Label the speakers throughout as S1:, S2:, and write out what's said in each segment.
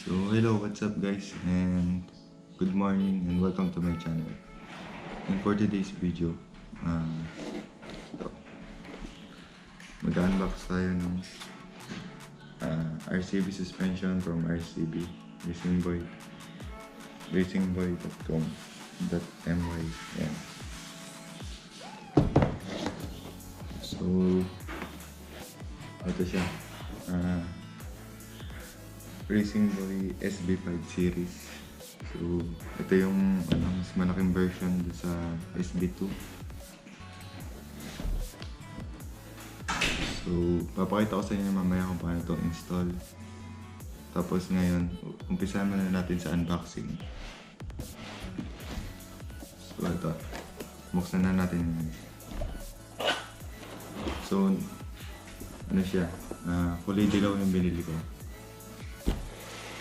S1: So hello, what's up guys, and good morning and welcome to my channel. And for today's video, ito, mag-unbox tayo ng RCB suspension from RCB racingboy.com.my. Yan. So ito siya, Racing Boy SB5 series. So ito yung mas malaking version sa SB2. So papakita ko sa inyo mamaya kung paano itong install. Tapos ngayon, umpisahan muna natin sa unboxing. So ito, buksan na natin yun. So ano siya, kulay dilaw yung binili ko.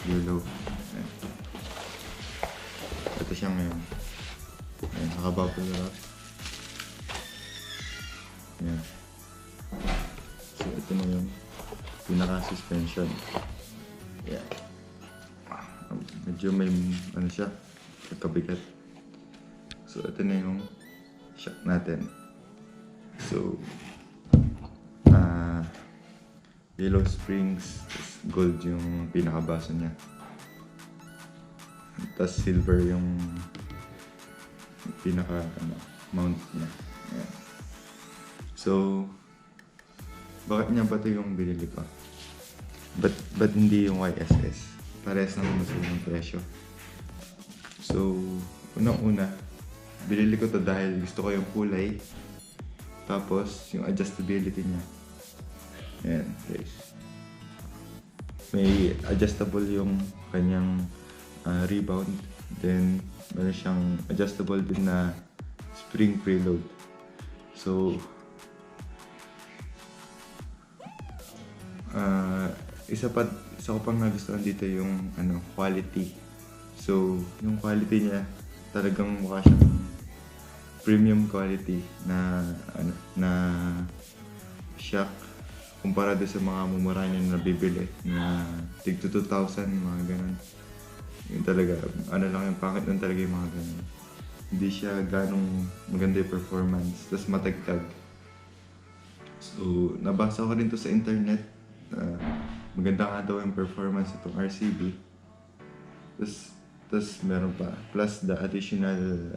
S1: Yellow. Ayan. Ito siya ngayon. Ayan, naka-bubble wrap. Ayan. So ito na yung pinaka-suspension. Ayan. Medyo may ano siya, pagkabigat. So ito na yung shock natin. So yellow springs, gold yung pinakabasa niya. Tapos silver yung pinaka mount niya. Ayan. So bakit niya ba ito yung binili ko? Ba't hindi yung YSS? Parehas naman masaya ng presyo. So unang-una, binili ko to dahil gusto ko yung kulay. Tapos yung adjustability niya. Ayan guys. May adjustable yung kanyang rebound. Then meron siyang adjustable din na spring preload. So isa ko pang nagustuhan dito yung quality. So yung quality niya talagang mukha siyang premium quality na shock kumpara doon sa mga mumura niya na nabibili na tig 2,000, mga ganun. Yun talaga, lang yung pangit nun talaga yung mga ganun. Hindi siya ganong maganda yung performance, tas matagtag. So nabasa ko rin to sa internet, maganda nga daw yung performance itong RCB. Tas meron pa, plus the additional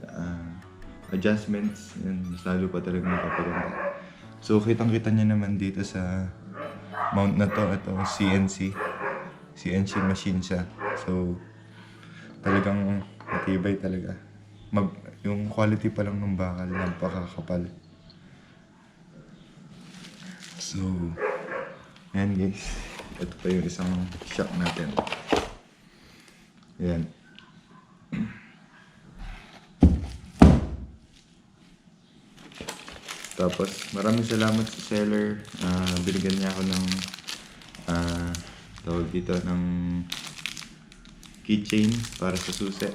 S1: adjustments, yun, mas lalo pa talaga makapaganda. So kitang-kita niya naman dito sa mount na to, ito CNC machine siya. So talagang matibay talaga. Yung quality pa lang ng bakal, napakakapal. So ayan guys, ito pa yung isang shock natin. Ayan. Tapos maraming salamat sa seller. Binigyan niya ako ng tawag dito ng keychain para sa susi.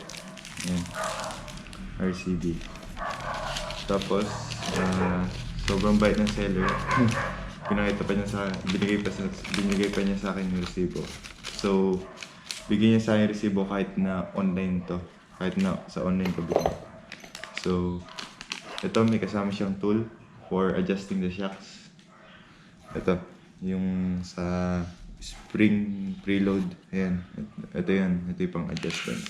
S1: Ayan. RCB. Tapos sobrang bait ng seller. Binigay pa niya sa akin yung resibo. So bigyan niya sa akin yung resibo kahit na online to. Kahit na sa online ko bigyan. So ito, may kasama siyang tool for adjusting the shocks. Ito, yung sa spring preload. Ayan, ito yan. Ito yung pang adjustment.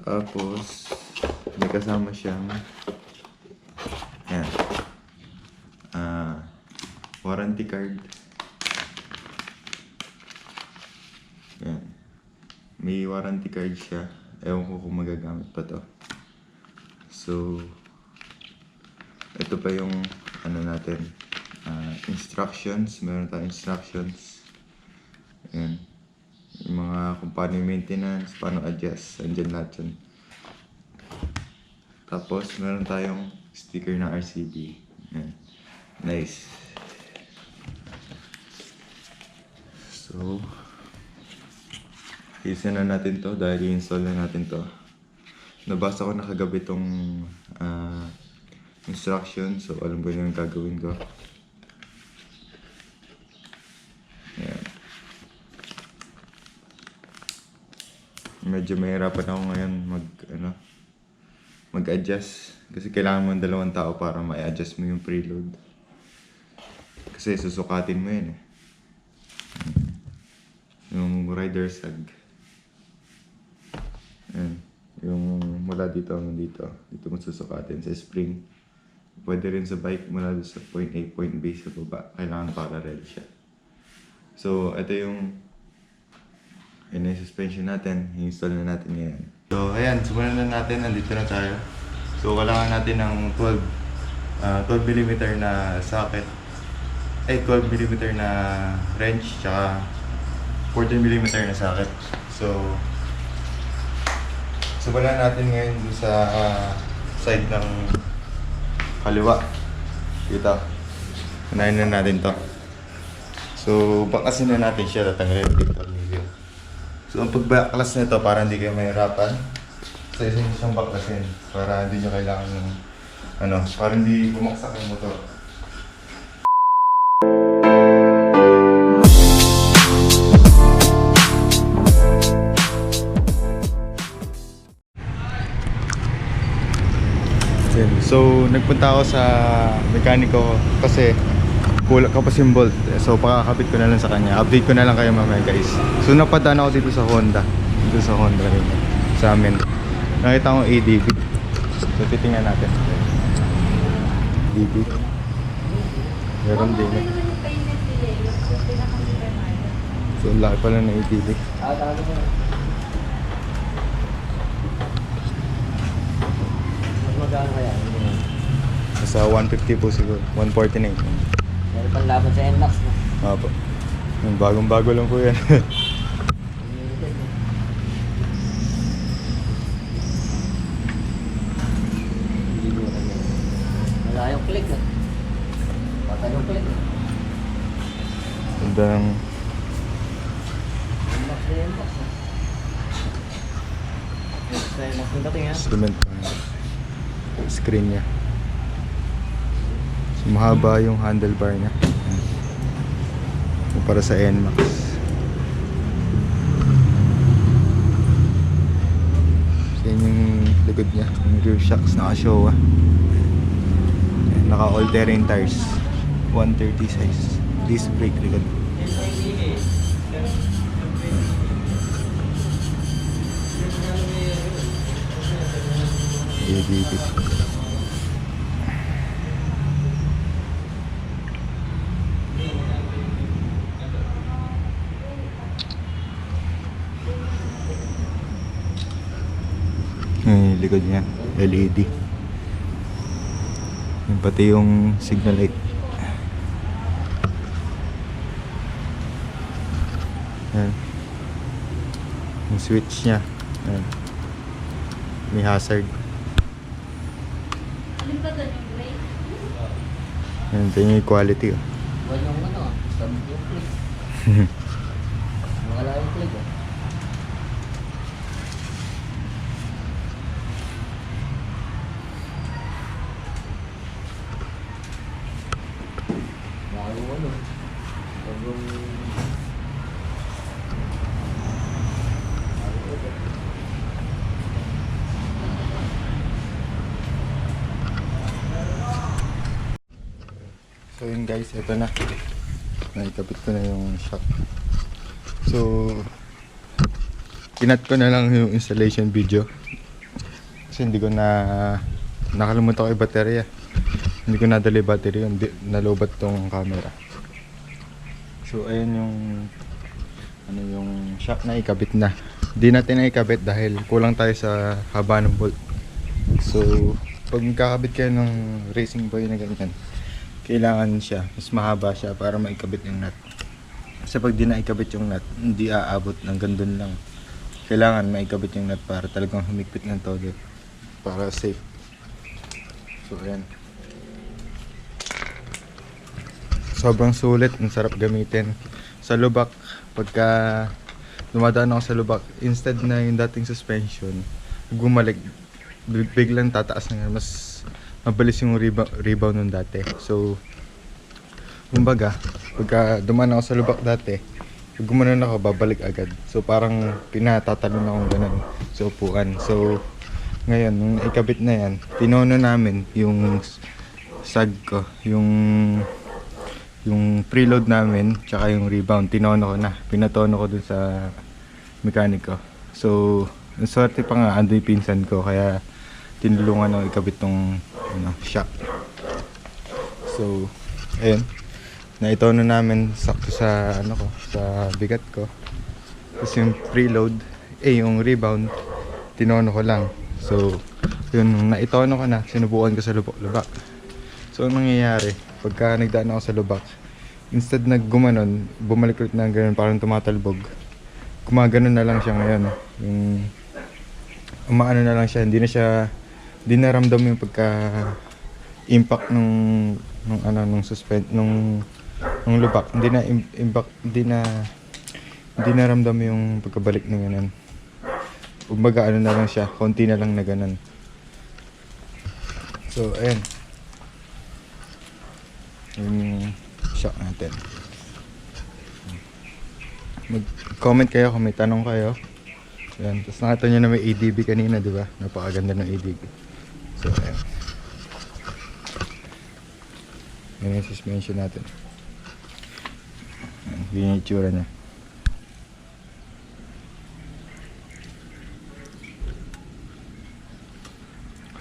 S1: Tapos may kasama siyang ayan, warranty card. Ayan, may warranty card siya. Ewan ko kung magagamit pa to. So ito pa yung natin, instructions. Meron tayong instructions. Ayan. Yung mga kung paano yung maintenance, paano adjust, andyan lahat yun. Tapos meron tayong sticker ng RCB. Ayan. Nice. So isin na natin to dahil i-install na natin to. Nabasa ko na kagabi tong instructions, so alam ko yung gagawin ko. Ayan. medyo mahirapan ako ngayon mag-adjust. Kasi kailangan mo ng dalawang tao para ma-adjust mo yung preload. Kasi susukatin mo yun eh. Yung rider sag. Ayan. Yung mula dito hanggang dito. Dito mo susukatin sa spring. Pwede rin sa bike mula sa point A, point B sa baba. Kailangan parallel siya. So, ito yung suspension natin. I-install na natin ngayon. So, ayan. Simulan na natin. Nandito na tayo. So, kailangan natin ng 12mm na socket. 12mm na wrench. Tsaka 14mm na socket. So, simulan natin ngayon sa side ng kaliwa. Dito. Unahin na natin to. So, bakasin na natin siya. Tatanggalin natin yung tornilyo. So, ang pagbaklas nito para hindi kayo mahirapan. Sa isa nyo siyang baklasin. Para hindi nyo kailangan ng para hindi bumaksak yung motor. So, nagpunta ako sa mekaniko kasi kulang kapos yung bolt. So, pakakabit ko na lang sa kanya. Update ko na lang kayo mamaya guys. So, napadaan ako dito sa Honda. Dito sa Honda rin. Sa amin. Nakita ko ADV. So, titingnan natin. ADV. Meron din eh. So, laki pala ng ADV.
S2: Magkano kaya?
S1: Sa 150 po siguro. 149.
S2: Meron pang laban sa NMAX na.
S1: Opo. Yung bagong-bago lang po yan.
S2: Wala yung click ah. Patay yung click ah.
S1: Ganda ng
S2: NMAX na NMAX ah. Sa NMAX yung dating ah.
S1: instrument pa. Screen niya. So, mahaba yung handlebar niya. Para sa NMAX. So, yun yung likod niya. Yung rear shocks naka-showa. Naka all-terrain tires. 130 size. Disc brake likod. ADV. Likod niya, LED. Yung pati yung signal light. Yan. Yung switch niya. Yan. May hazard.
S3: Alin ba doon yung brake?
S1: Yan, ito yung quality.
S2: Wala yung sabi yung click. Wala yung click ah.
S1: So yun guys, ito na. Naikabit ko na yung shock. So, kinat ko na lang yung installation video. Kasi hindi ko nakalimutan ko yung baterya. Hindi ko nadali battery yun. Nalobat tong camera. So ayun yung shock na ikabit na. Hindi natin na ikabit dahil kulang tayo sa haba ng bolt. So, pag magkakabit kayo ng racing boy na ganyan, kailangan siya, mas mahaba siya para maikabit yung nut. Kasi pag di na ikabit yung nut, hindi aabot ng gandun lang. Kailangan maikabit yung nut para talagang humigpit ng todo. Para safe. So ayan. Sobrang sulit, ang sarap gamitin. Sa lubak, pagka dumadaan ako sa lubak, instead na yung dating suspension, gumalik, biglang tataas na nga, mas mabilis yung rebound nung dati. So, kumbaga, pagka dumaan ako sa lubak dati, pag gumanon ako, babalik agad. So parang pinatatalon akong ganun sa upuan. So ngayon, nung ikabit na yan, tinono namin yung sag ko, yung preload namin, tsaka yung rebound, tinono ko na. Pinatono ko dun sa mekaniko. So, ang swerte pa nga, ando yung pinsan ko, kaya tinulungan ako ikabit tong shock. So, ayun. Naitono namin sakto sa sa bigat ko. Tapos yung preload, yung rebound, tinono ko lang. So, yun, naitono ko na, sinubukan ko sa lubak-lubak. So, ang nangyayari, pagka nagdaan ako sa lubak, instead na gumanon, bumalik ulit na ganun, parang tumatalbog. Gumaganon na lang siya ngayon. Yung umaano na lang siya, hindi na ramdam yung pagka impact nung lubak. Hindi na impact, hindi na ramdam yung pagkabalik ng ganun. Kumbaga ano na lang siya, konti na lang na ganun. So, ayan. Yung shock natin. Mag-comment kayo kung may tanong kayo. Ayan. Tapos nakita nyo na may ADV kanina, di ba? Napakaganda ng ADV. So, ayan. Yan yung suspension natin. Ayan. Yun yung itsura niya.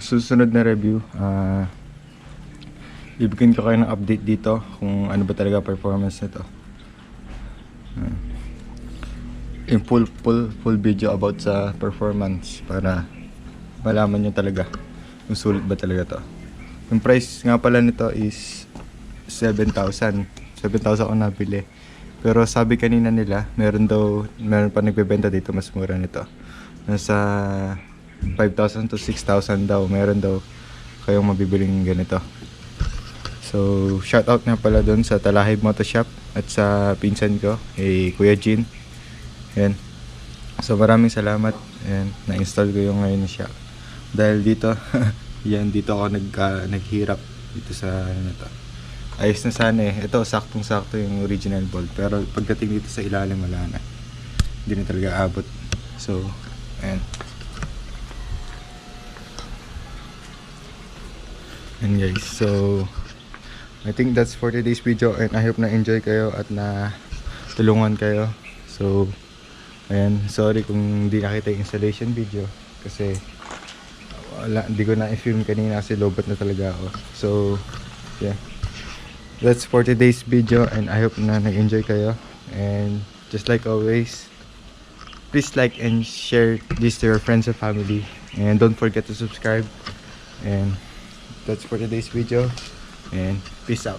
S1: Susunod na review, ibigyan ko kayo ng update dito kung ano ba talaga performance nito. Yung full video about sa performance para malaman nyo talaga kung sulit ba talaga to. Yung price nga pala nito is 7,000 ko nabili, pero sabi kanina nila meron pa nagbebenta dito mas mura nito, nasa 5,000 to 6,000 daw, meron daw kayong mabibiling ganito. So, shoutout nga pala doon sa Talahib Moto Shop at sa pinsan ko, Kuya Jean. Ayan. So, maraming salamat. Ayan, na-install ko yung ngayon siya. Dahil dito, yan, dito ako naghirap dito sa to. Ayos na sana eh. Ito, saktong-sakto yung original bolt. Pero pagdating dito sa ilalim, wala na. Hindi na talaga abot. So, ayan. And guys, so I think that's for today's video, and I hope na enjoy kayo at na tulungan kayo. So ayan, sorry kung hindi nakita yung installation video kasi hindi ko na i-film kanina kasi lobot na talaga ako. So yeah, that's for today's video, and I hope na nag-enjoy kayo. And just like always, please like and share this to your friends and family, and don't forget to subscribe. And that's for today's video, and peace out.